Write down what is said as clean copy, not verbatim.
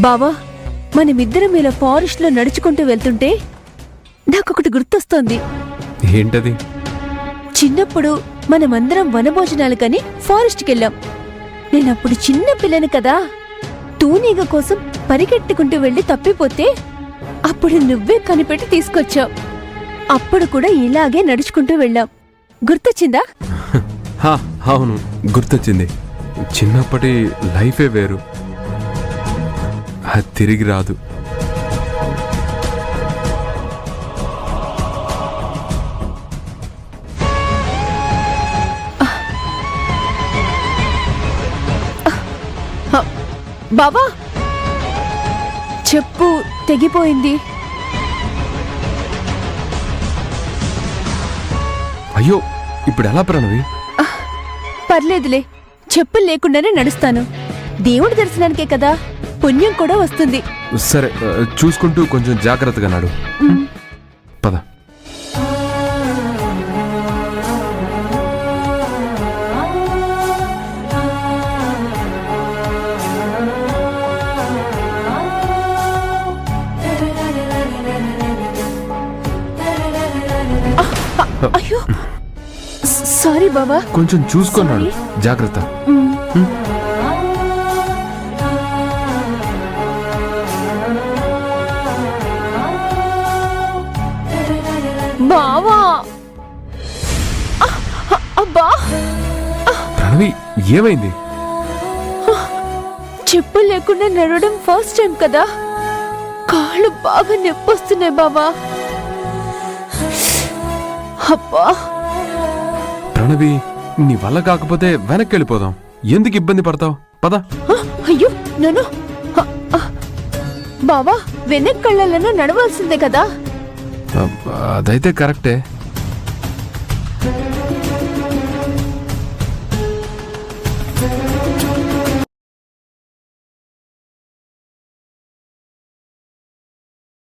బావా, మనమిద్దరం ఇలా ఫారెస్ట్ లో నడుచుకుంటూ వెళ్తుంటే నాకొకటి గుర్తొస్తోంది. ఏంటది? చిన్నప్పుడు మనమందరం వనభోజనాలకని ఫారెస్ట్కెళ్ళాం. నేనప్పుడు చిన్న పిల్లని కదా, తూనీగ కోసం పరిగెట్టుకుంటూ వెళ్లి తప్పిపోతే అప్పుడు నువ్వే కనిపెట్టి తీసుకొచ్చావు. అప్పుడు కూడా ఇలాగే నడుచుకుంటూ వెళ్ళాం. గుర్తొచ్చిందా? అవును, గుర్తొచ్చింది. చిన్నప్పటి లైఫే వేరు, అది తిరిగి రాదు. బావా, చెప్పు తెగిపోయింది. అయ్యో, ఇప్పుడు ఎలా ప్రణవి? పర్లేదులే, చెప్పులు లేకుండానే నడుస్తాను. దేవుడి దర్శనానికే కదా, పుణ్యం కూడా వస్తుంది. సరే, చూసుకుంటూ కొంచెం జాగ్రత్తగా నడు. పద. అయ్యో, సారీ బావా. కొంచెం చూసుకున్నాడు, జాగ్రత్త. బావా, అబ్బా, ప్రణవి ఏమైంది? చెప్పులు లేకుండా నడవడం ఫస్ట్ టైం కదా, కాళ్ళు బాగా నొప్పొస్తున్నాయి బావా. అబ్బా, ప్రణవి, నీ వల్ల కాకపోతే వెనక్కి వెళ్ళిపోదాం. ఎందుకు ఇబ్బంది పడతావు? పద. అయ్యో నన్ను బావా, వెనక్ కళ్ళలను నడవాల్సిందే కదా. అదైతే కరెక్టే.